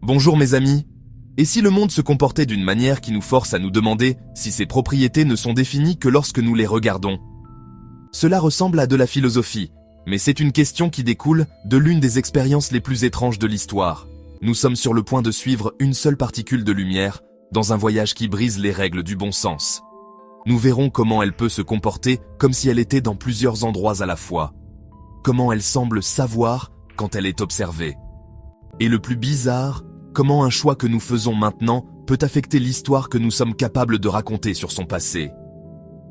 Bonjour mes amis. Et si le monde se comportait d'une manière qui nous force à nous demander si ses propriétés ne sont définies que lorsque nous les regardons? Cela ressemble à de la philosophie, mais c'est une question qui découle de l'une des expériences les plus étranges de l'histoire. Nous sommes sur le point de suivre une seule particule de lumière dans un voyage qui brise les règles du bon sens. Nous verrons comment elle peut se comporter comme si elle était dans plusieurs endroits à la fois. Comment elle semble savoir quand elle est observée. Et le plus bizarre, comment un choix que nous faisons maintenant peut affecter l'histoire que nous sommes capables de raconter sur son passé.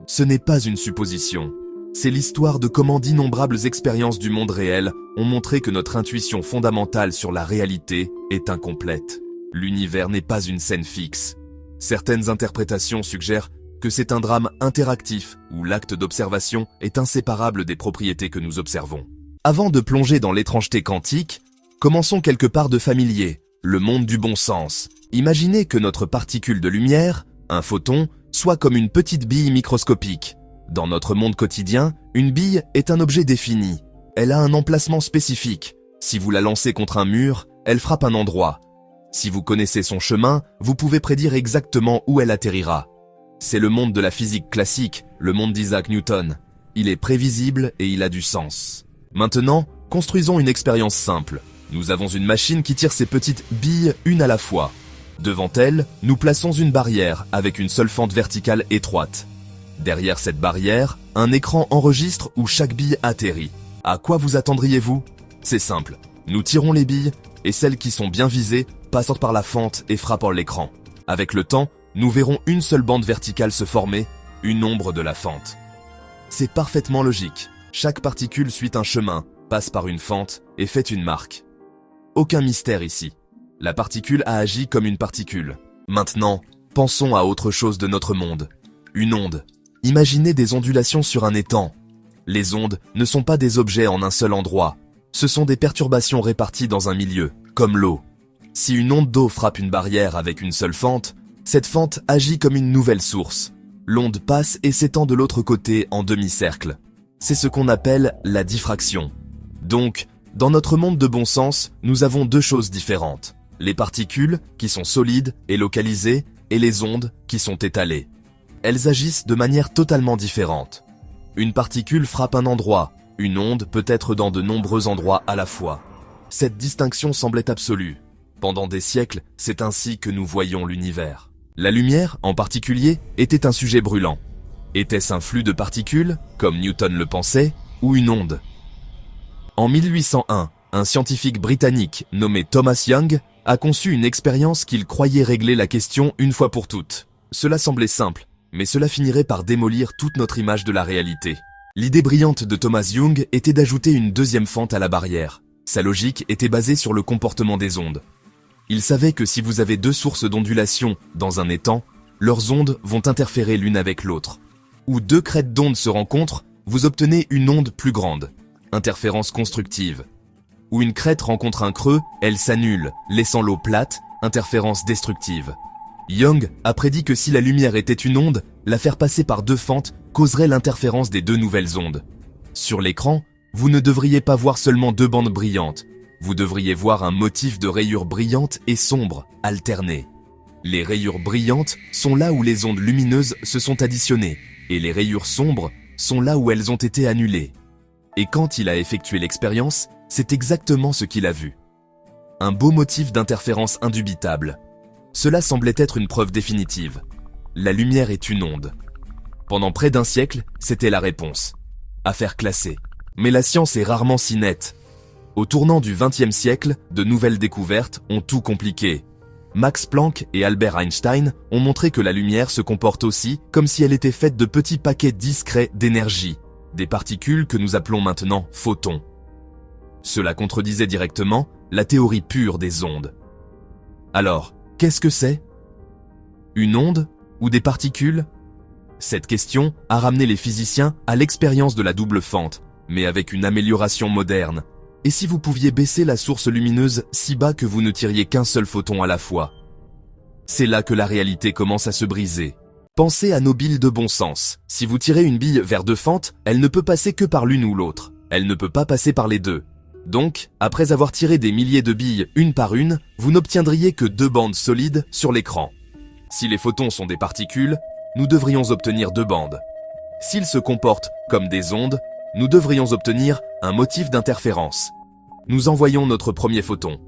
Ce n'est pas une supposition. C'est l'histoire de comment d'innombrables expériences du monde réel ont montré que notre intuition fondamentale sur la réalité est incomplète. L'univers n'est pas une scène fixe. Certaines interprétations suggèrent que c'est un drame interactif où l'acte d'observation est inséparable des propriétés que nous observons. Avant de plonger dans l'étrangeté quantique, commençons quelque part de familier, le monde du bon sens. Imaginez que notre particule de lumière, un photon, soit comme une petite bille microscopique. Dans notre monde quotidien, une bille est un objet défini. Elle a un emplacement spécifique. Si vous la lancez contre un mur, elle frappe un endroit. Si vous connaissez son chemin, vous pouvez prédire exactement où elle atterrira. C'est le monde de la physique classique, le monde d'Isaac Newton. Il est prévisible et il a du sens. Maintenant, construisons une expérience simple. Nous avons une machine qui tire ses petites billes une à la fois. Devant elle, nous plaçons une barrière avec une seule fente verticale étroite. Derrière cette barrière, un écran enregistre où chaque bille atterrit. À quoi vous attendriez-vous? C'est simple. Nous tirons les billes et celles qui sont bien visées passent par la fente et frappent l'écran. Avec le temps, nous verrons une seule bande verticale se former, une ombre de la fente. C'est parfaitement logique. Chaque particule suit un chemin, passe par une fente et fait une marque. Aucun mystère ici. La particule a agi comme une particule. Maintenant, pensons à autre chose de notre monde. Une onde. Imaginez des ondulations sur un étang. Les ondes ne sont pas des objets en un seul endroit. Ce sont des perturbations réparties dans un milieu, comme l'eau. Si une onde d'eau frappe une barrière avec une seule fente, cette fente agit comme une nouvelle source. L'onde passe et s'étend de l'autre côté en demi-cercle. C'est ce qu'on appelle la diffraction. Donc, dans notre monde de bon sens, nous avons deux choses différentes. Les particules, qui sont solides et localisées, et les ondes, qui sont étalées. Elles agissent de manière totalement différente. Une particule frappe un endroit, une onde peut être dans de nombreux endroits à la fois. Cette distinction semblait absolue. Pendant des siècles, c'est ainsi que nous voyons l'univers. La lumière, en particulier, était un sujet brûlant. Était-ce un flux de particules, comme Newton le pensait, ou une onde? En 1801, un scientifique britannique nommé Thomas Young a conçu une expérience qu'il croyait régler la question une fois pour toutes. Cela semblait simple, mais cela finirait par démolir toute notre image de la réalité. L'idée brillante de Thomas Young était d'ajouter une deuxième fente à la barrière. Sa logique était basée sur le comportement des ondes. Il savait que si vous avez deux sources d'ondulation dans un étang, leurs ondes vont interférer l'une avec l'autre. Où deux crêtes d'ondes se rencontrent, vous obtenez une onde plus grande, interférence constructive. Où une crête rencontre un creux, elle s'annule, laissant l'eau plate, interférence destructive. Young a prédit que si la lumière était une onde, la faire passer par deux fentes causerait l'interférence des deux nouvelles ondes. Sur l'écran, vous ne devriez pas voir seulement deux bandes brillantes, vous devriez voir un motif de rayures brillantes et sombres, alternées. Les rayures brillantes sont là où les ondes lumineuses se sont additionnées, et les rayures sombres sont là où elles ont été annulées. Et quand il a effectué l'expérience, c'est exactement ce qu'il a vu. Un beau motif d'interférence indubitable. Cela semblait être une preuve définitive. La lumière est une onde. Pendant près d'un siècle, c'était la réponse. Affaire classée. Mais la science est rarement si nette. Au tournant du XXe siècle, de nouvelles découvertes ont tout compliqué. Max Planck et Albert Einstein ont montré que la lumière se comporte aussi comme si elle était faite de petits paquets discrets d'énergie, des particules que nous appelons maintenant photons. Cela contredisait directement la théorie pure des ondes. Alors, qu'est-ce que c'est? Une onde ou des particules? Cette question a ramené les physiciens à l'expérience de la double fente, mais avec une amélioration moderne. Et si vous pouviez baisser la source lumineuse si bas que vous ne tiriez qu'un seul photon à la fois? C'est là que la réalité commence à se briser. Pensez à nos billes de bon sens. Si vous tirez une bille vers deux fentes, elle ne peut passer que par l'une ou l'autre. Elle ne peut pas passer par les deux. Donc, après avoir tiré des milliers de billes une par une, vous n'obtiendriez que 2 bandes solides sur l'écran. Si les photons sont des particules, nous devrions obtenir 2 bandes. S'ils se comportent comme des ondes, nous devrions obtenir un motif d'interférence. Nous envoyons notre premier photon.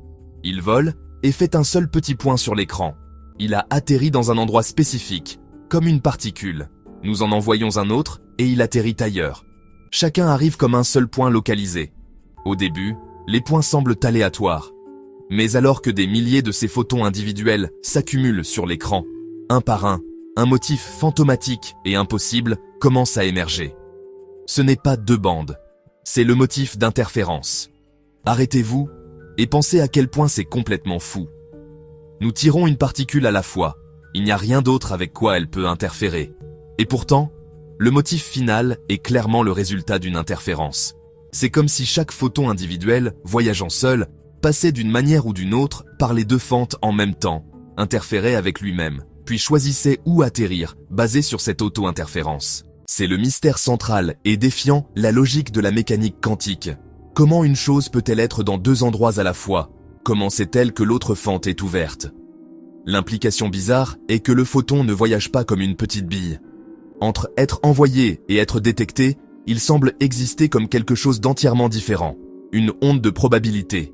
Il vole et fait un seul petit point sur l'écran. Il a atterri dans un endroit spécifique, comme une particule. Nous en envoyons un autre et il atterrit ailleurs. Chacun arrive comme un seul point localisé. Au début, les points semblent aléatoires. Mais alors que des milliers de ces photons individuels s'accumulent sur l'écran, un par un motif fantomatique et impossible commence à émerger. Ce n'est pas 2 bandes, c'est le motif d'interférence. Arrêtez-vous et pensez à quel point c'est complètement fou. Nous tirons une particule à la fois, il n'y a rien d'autre avec quoi elle peut interférer. Et pourtant, le motif final est clairement le résultat d'une interférence. C'est comme si chaque photon individuel, voyageant seul, passait d'une manière ou d'une autre par les 2 fentes en même temps, interférait avec lui-même, puis choisissait où atterrir, basé sur cette auto-interférence. C'est le mystère central et défiant la logique de la mécanique quantique. Comment une chose peut-elle être dans 2 endroits à la fois? Comment sait-elle que l'autre fente est ouverte? L'implication bizarre est que le photon ne voyage pas comme une petite bille. Entre être envoyé et être détecté, il semble exister comme quelque chose d'entièrement différent, une onde de probabilité.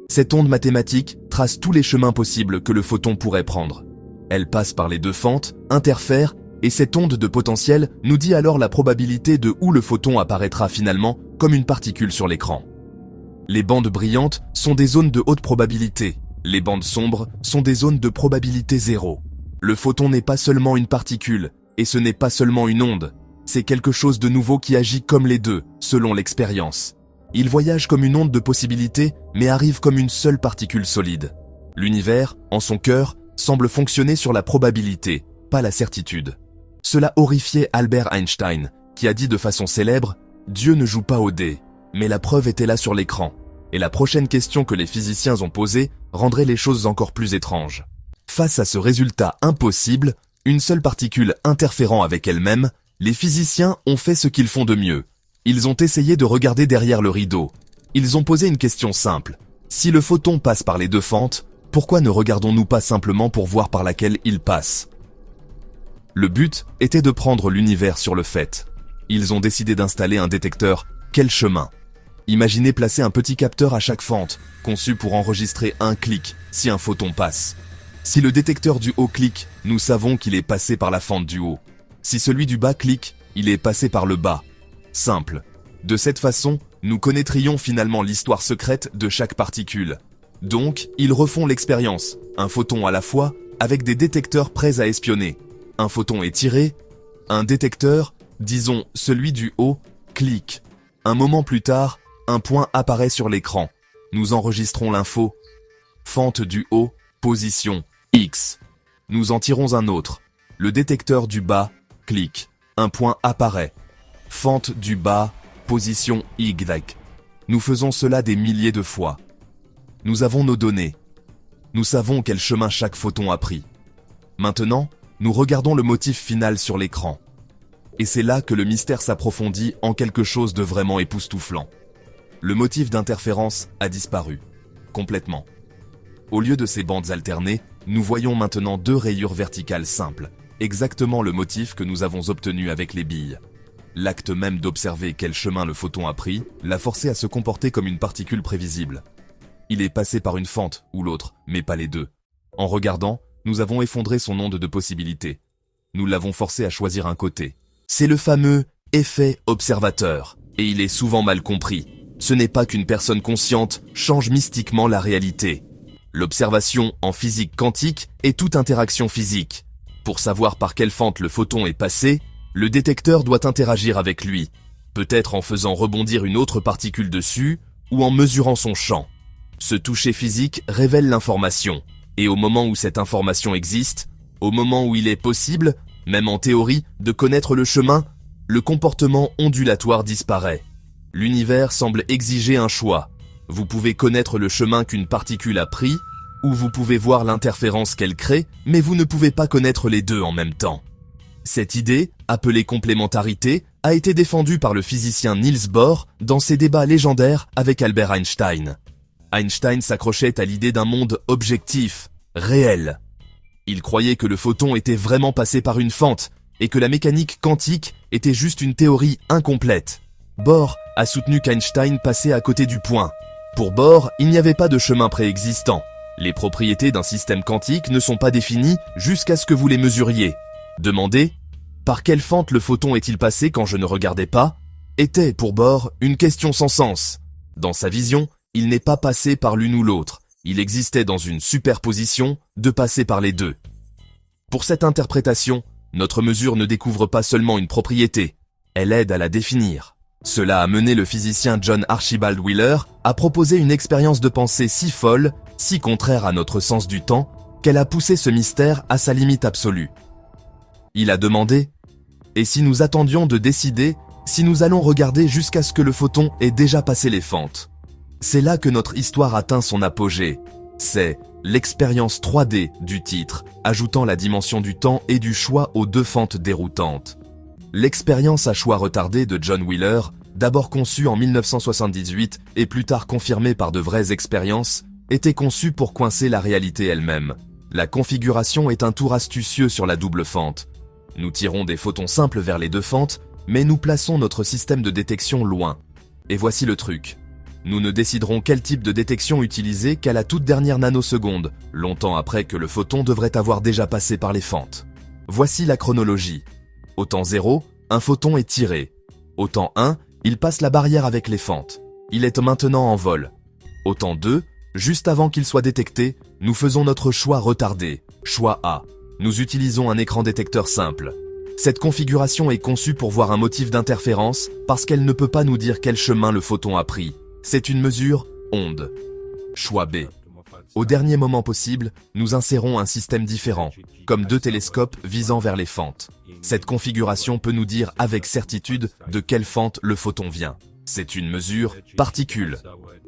Cette onde mathématique trace tous les chemins possibles que le photon pourrait prendre. Elle passe par les 2 fentes, interfère, et cette onde de potentiel nous dit alors la probabilité de où le photon apparaîtra finalement comme une particule sur l'écran. Les bandes brillantes sont des zones de haute probabilité. Les bandes sombres sont des zones de probabilité 0. Le photon n'est pas seulement une particule, et ce n'est pas seulement une onde. C'est quelque chose de nouveau qui agit comme les 2, selon l'expérience. Il voyage comme une onde de possibilité, mais arrive comme une seule particule solide. L'univers, en son cœur, semble fonctionner sur la probabilité, pas la certitude. Cela horrifiait Albert Einstein, qui a dit de façon célèbre « Dieu ne joue pas au dé », mais la preuve était là sur l'écran. Et la prochaine question que les physiciens ont posée rendrait les choses encore plus étranges. Face à ce résultat impossible, une seule particule interférant avec elle-même, les physiciens ont fait ce qu'ils font de mieux. Ils ont essayé de regarder derrière le rideau. Ils ont posé une question simple. Si le photon passe par les 2 fentes, pourquoi ne regardons-nous pas simplement pour voir par laquelle il passe? Le but était de prendre l'univers sur le fait. Ils ont décidé d'installer un détecteur. Quel chemin? Imaginez placer un petit capteur à chaque fente, conçu pour enregistrer un clic si un photon passe. Si le détecteur du haut clique, nous savons qu'il est passé par la fente du haut. Si celui du bas clique, il est passé par le bas. Simple. De cette façon, nous connaîtrions finalement l'histoire secrète de chaque particule. Donc, ils refont l'expérience, un photon à la fois, avec des détecteurs prêts à espionner. Un photon est tiré, un détecteur, disons celui du haut, clique. Un moment plus tard, un point apparaît sur l'écran. Nous enregistrons l'info. Fente du haut, position X. Nous en tirons un autre. Le détecteur du bas, clique. Un point apparaît. Fente du bas, position Y. Nous faisons cela des milliers de fois. Nous avons nos données. Nous savons quel chemin chaque photon a pris. Maintenant, nous regardons le motif final sur l'écran. Et c'est là que le mystère s'approfondit en quelque chose de vraiment époustouflant. Le motif d'interférence a disparu. Complètement. Au lieu de ces bandes alternées, nous voyons maintenant 2 rayures verticales simples. Exactement le motif que nous avons obtenu avec les billes. L'acte même d'observer quel chemin le photon a pris l'a forcé à se comporter comme une particule prévisible. Il est passé par une fente ou l'autre, mais pas les 2. En regardant, nous avons effondré son onde de possibilité. Nous l'avons forcé à choisir un côté. C'est le fameux effet observateur, et il est souvent mal compris. Ce n'est pas qu'une personne consciente change mystiquement la réalité. L'observation en physique quantique est toute interaction physique. Pour savoir par quelle fente le photon est passé, le détecteur doit interagir avec lui, peut-être en faisant rebondir une autre particule dessus ou en mesurant son champ. Ce toucher physique révèle l'information, et au moment où cette information existe, au moment où il est possible, même en théorie, de connaître le chemin, le comportement ondulatoire disparaît. L'univers semble exiger un choix. Vous pouvez connaître le chemin qu'une particule a pris, ou vous pouvez voir l'interférence qu'elle crée, mais vous ne pouvez pas connaître les 2 en même temps. Cette idée, appelée complémentarité, a été défendu par le physicien Niels Bohr dans ses débats légendaires avec Albert Einstein. Einstein s'accrochait à l'idée d'un monde objectif, réel. Il croyait que le photon était vraiment passé par une fente et que la mécanique quantique était juste une théorie incomplète. Bohr a soutenu qu'Einstein passait à côté du point. Pour Bohr, il n'y avait pas de chemin préexistant. Les propriétés d'un système quantique ne sont pas définies jusqu'à ce que vous les mesuriez. Demander « Par quelle fente le photon est-il passé quand je ne regardais pas ?» était, pour Bohr, une question sans sens. Dans sa vision, il n'est pas passé par l'une ou l'autre. Il existait dans une superposition de passer par les deux. Pour cette interprétation, notre mesure ne découvre pas seulement une propriété, elle aide à la définir. Cela a mené le physicien John Archibald Wheeler à proposer une expérience de pensée si folle, si contraire à notre sens du temps, qu'elle a poussé ce mystère à sa limite absolue. Il a demandé « Et si nous attendions de décider si nous allons regarder jusqu'à ce que le photon ait déjà passé les fentes ?» C'est là que notre histoire atteint son apogée. C'est l'expérience 3D du titre, ajoutant la dimension du temps et du choix aux deux fentes déroutantes. L'expérience à choix retardé de John Wheeler, d'abord conçue en 1978 et plus tard confirmée par de vraies expériences, était conçue pour coincer la réalité elle-même. La configuration est un tour astucieux sur la double fente. Nous tirons des photons simples vers les deux fentes, mais nous plaçons notre système de détection loin. Et voici le truc. Nous ne déciderons quel type de détection utiliser qu'à la toute dernière nanoseconde, longtemps après que le photon devrait avoir déjà passé par les fentes. Voici la chronologie. Au temps 0, un photon est tiré. Au temps 1, il passe la barrière avec les fentes. Il est maintenant en vol. Au temps 2, juste avant qu'il soit détecté, nous faisons notre choix retardé, choix A. Nous utilisons un écran détecteur simple. Cette configuration est conçue pour voir un motif d'interférence parce qu'elle ne peut pas nous dire quel chemin le photon a pris. C'est une mesure onde. Choix B. Au dernier moment possible, nous insérons un système différent, comme deux télescopes visant vers les fentes. Cette configuration peut nous dire avec certitude de quelle fente le photon vient. C'est une mesure particule.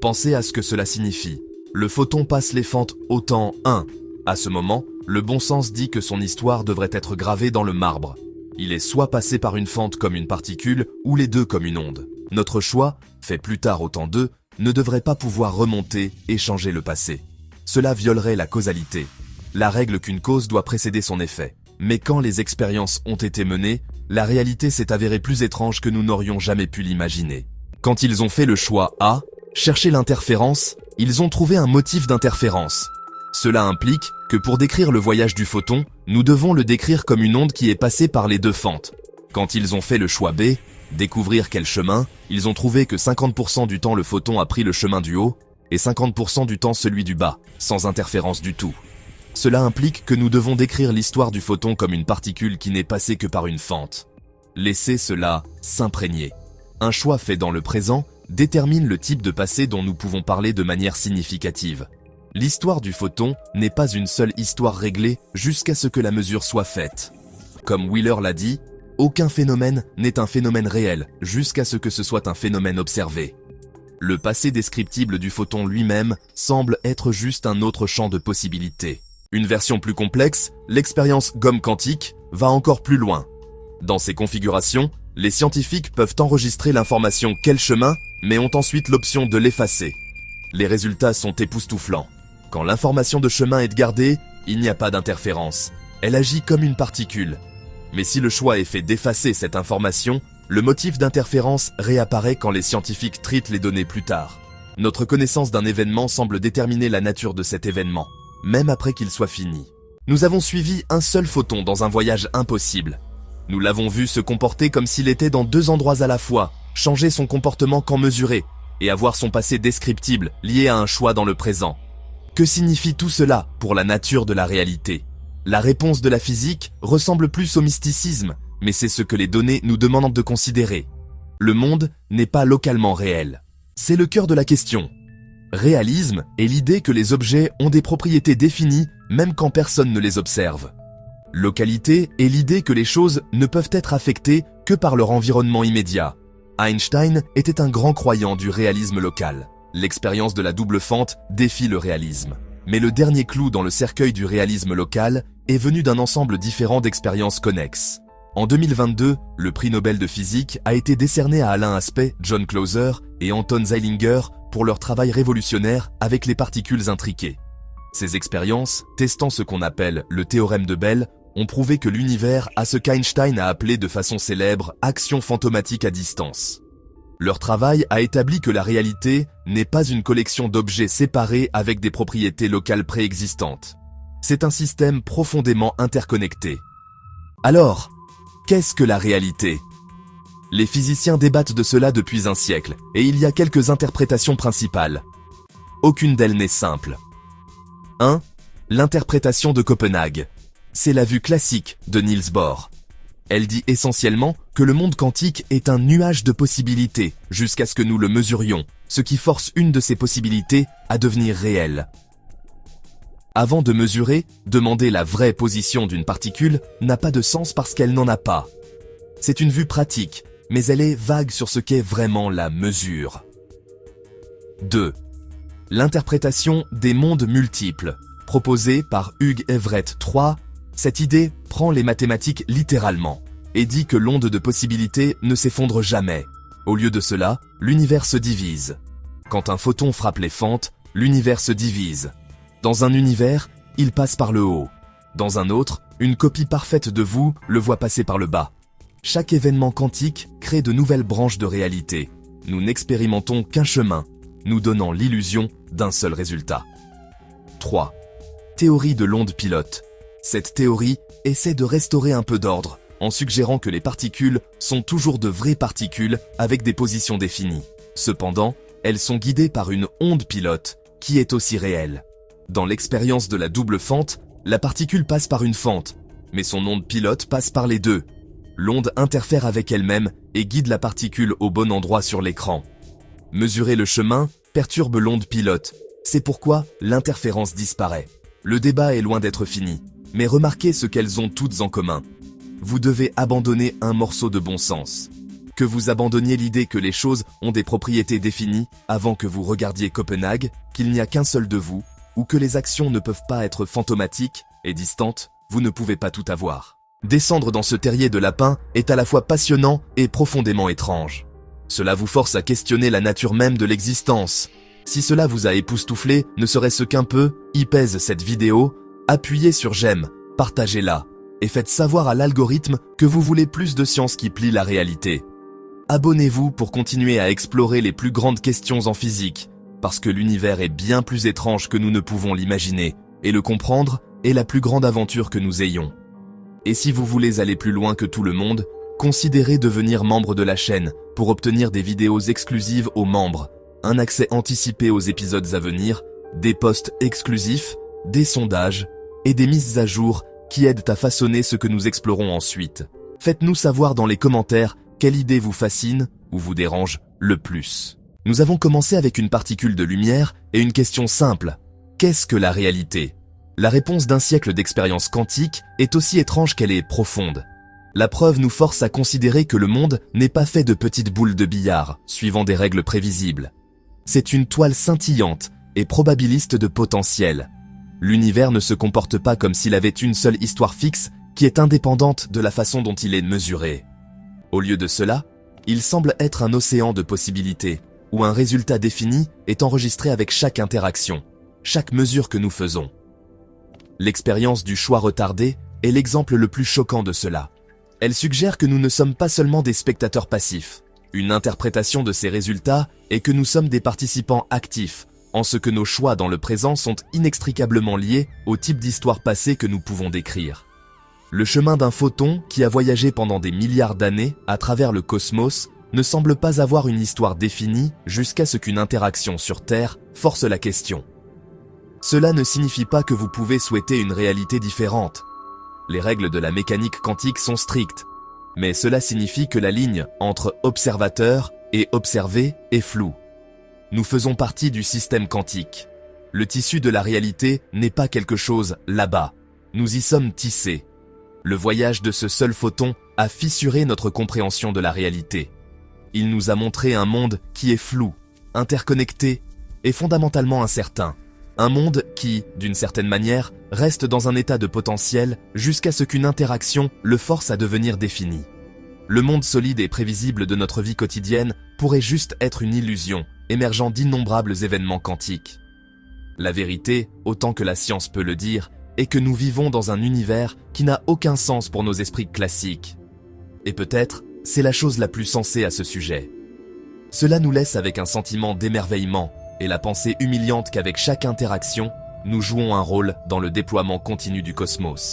Pensez à ce que cela signifie. Le photon passe les fentes au temps 1. À ce moment, le bon sens dit que son histoire devrait être gravée dans le marbre. Il est soit passé par une fente comme une particule, ou les deux comme une onde. Notre choix, fait plus tard au temps 2, ne devrait pas pouvoir remonter et changer le passé. Cela violerait la causalité. La règle qu'une cause doit précéder son effet. Mais quand les expériences ont été menées, la réalité s'est avérée plus étrange que nous n'aurions jamais pu l'imaginer. Quand ils ont fait le choix A, chercher l'interférence, ils ont trouvé un motif d'interférence. Cela implique que pour décrire le voyage du photon, nous devons le décrire comme une onde qui est passée par les deux fentes. Quand ils ont fait le choix B, découvrir quel chemin, ils ont trouvé que 50% du temps le photon a pris le chemin du haut et 50% du temps celui du bas, sans interférence du tout. Cela implique que nous devons décrire l'histoire du photon comme une particule qui n'est passée que par une fente. Laissez cela s'imprégner. Un choix fait dans le présent détermine le type de passé dont nous pouvons parler de manière significative. L'histoire du photon n'est pas une seule histoire réglée jusqu'à ce que la mesure soit faite. Comme Wheeler l'a dit, aucun phénomène n'est un phénomène réel jusqu'à ce que ce soit un phénomène observé. Le passé descriptible du photon lui-même semble être juste un autre champ de possibilités. Une version plus complexe, l'expérience gomme quantique, va encore plus loin. Dans ces configurations, les scientifiques peuvent enregistrer l'information quel chemin, mais ont ensuite l'option de l'effacer. Les résultats sont époustouflants. Quand l'information de chemin est gardée, il n'y a pas d'interférence. Elle agit comme une particule. Mais si le choix est fait d'effacer cette information, le motif d'interférence réapparaît quand les scientifiques traitent les données plus tard. Notre connaissance d'un événement semble déterminer la nature de cet événement, même après qu'il soit fini. Nous avons suivi un seul photon dans un voyage impossible. Nous l'avons vu se comporter comme s'il était dans deux endroits à la fois, changer son comportement quand mesuré, et avoir son passé descriptible lié à un choix dans le présent. Que signifie tout cela pour la nature de la réalité ? La réponse de la physique ressemble plus au mysticisme, mais c'est ce que les données nous demandent de considérer. Le monde n'est pas localement réel. C'est le cœur de la question. Réalisme est l'idée que les objets ont des propriétés définies même quand personne ne les observe. Localité est l'idée que les choses ne peuvent être affectées que par leur environnement immédiat. Einstein était un grand croyant du réalisme local. L'expérience de la double fente défie le réalisme. Mais le dernier clou dans le cercueil du réalisme local est venu d'un ensemble différent d'expériences connexes. En 2022, le prix Nobel de physique a été décerné à Alain Aspect, John Clauser et Anton Zeilinger pour leur travail révolutionnaire avec les particules intriquées. Ces expériences, testant ce qu'on appelle le théorème de Bell, ont prouvé que l'univers a ce qu'Einstein a appelé de façon célèbre « action fantomatique à distance ». Leur travail a établi que la réalité n'est pas une collection d'objets séparés avec des propriétés locales préexistantes. C'est un système profondément interconnecté. Alors, qu'est-ce que la réalité ? Les physiciens débattent de cela depuis un siècle, et il y a quelques interprétations principales. Aucune d'elles n'est simple. 1. L'interprétation de Copenhague. C'est la vue classique de Niels Bohr. Elle dit essentiellement que le monde quantique est un nuage de possibilités jusqu'à ce que nous le mesurions, ce qui force une de ces possibilités à devenir réelle. Avant de mesurer, demander la vraie position d'une particule n'a pas de sens parce qu'elle n'en a pas. C'est une vue pratique, mais elle est vague sur ce qu'est vraiment la mesure. 2. L'interprétation des mondes multiples, proposée par Hugh Everett III. Cette idée prend les mathématiques littéralement et dit que l'onde de possibilités ne s'effondre jamais. Au lieu de cela, l'univers se divise. Quand un photon frappe les fentes, l'univers se divise. Dans un univers, il passe par le haut. Dans un autre, une copie parfaite de vous le voit passer par le bas. Chaque événement quantique crée de nouvelles branches de réalité. Nous n'expérimentons qu'un chemin, nous donnant l'illusion d'un seul résultat. 3. Théorie de l'onde pilote. Cette théorie essaie de restaurer un peu d'ordre en suggérant que les particules sont toujours de vraies particules avec des positions définies. Cependant, elles sont guidées par une onde pilote qui est aussi réelle. Dans l'expérience de la double fente, la particule passe par une fente, mais son onde pilote passe par les deux. L'onde interfère avec elle-même et guide la particule au bon endroit sur l'écran. Mesurer le chemin perturbe l'onde pilote. C'est pourquoi l'interférence disparaît. Le débat est loin d'être fini. Mais remarquez ce qu'elles ont toutes en commun. Vous devez abandonner un morceau de bon sens. Que vous abandonniez l'idée que les choses ont des propriétés définies avant que vous regardiez Copenhague, qu'il n'y a qu'un seul de vous, ou que les actions ne peuvent pas être fantomatiques et distantes, vous ne pouvez pas tout avoir. Descendre dans ce terrier de lapin est à la fois passionnant et profondément étrange. Cela vous force à questionner la nature même de l'existence. Si cela vous a époustouflé, ne serait-ce qu'un peu, y pèse cette vidéo. Appuyez sur j'aime, partagez-la, et faites savoir à l'algorithme que vous voulez plus de science qui plie la réalité. Abonnez-vous pour continuer à explorer les plus grandes questions en physique, parce que l'univers est bien plus étrange que nous ne pouvons l'imaginer, et le comprendre est la plus grande aventure que nous ayons. Et si vous voulez aller plus loin que tout le monde, considérez devenir membre de la chaîne pour obtenir des vidéos exclusives aux membres, un accès anticipé aux épisodes à venir, des posts exclusifs, des sondages et des mises à jour qui aident à façonner ce que nous explorons ensuite. Faites-nous savoir dans les commentaires quelle idée vous fascine ou vous dérange le plus. Nous avons commencé avec une particule de lumière et une question simple. Qu'est-ce que la réalité ? La réponse d'un siècle d'expérience quantique est aussi étrange qu'elle est profonde. La preuve nous force à considérer que le monde n'est pas fait de petites boules de billard, suivant des règles prévisibles. C'est une toile scintillante et probabiliste de potentiel. L'univers ne se comporte pas comme s'il avait une seule histoire fixe qui est indépendante de la façon dont il est mesuré. Au lieu de cela, il semble être un océan de possibilités, où un résultat défini est enregistré avec chaque interaction, chaque mesure que nous faisons. L'expérience du choix retardé est l'exemple le plus choquant de cela. Elle suggère que nous ne sommes pas seulement des spectateurs passifs. Une interprétation de ces résultats est que nous sommes des participants actifs, en ce que nos choix dans le présent sont inextricablement liés au type d'histoire passée que nous pouvons décrire. Le chemin d'un photon qui a voyagé pendant des milliards d'années à travers le cosmos ne semble pas avoir une histoire définie jusqu'à ce qu'une interaction sur Terre force la question. Cela ne signifie pas que vous pouvez souhaiter une réalité différente. Les règles de la mécanique quantique sont strictes, mais cela signifie que la ligne entre observateur et observé est floue. Nous faisons partie du système quantique. Le tissu de la réalité n'est pas quelque chose là-bas. Nous y sommes tissés. Le voyage de ce seul photon a fissuré notre compréhension de la réalité. Il nous a montré un monde qui est flou, interconnecté et fondamentalement incertain. Un monde qui, d'une certaine manière, reste dans un état de potentiel jusqu'à ce qu'une interaction le force à devenir défini. Le monde solide et prévisible de notre vie quotidienne pourrait juste être une illusion, émergeant d'innombrables événements quantiques. La vérité, autant que la science peut le dire, est que nous vivons dans un univers qui n'a aucun sens pour nos esprits classiques. Et peut-être, c'est la chose la plus sensée à ce sujet. Cela nous laisse avec un sentiment d'émerveillement et la pensée humiliante qu'avec chaque interaction, nous jouons un rôle dans le déploiement continu du cosmos.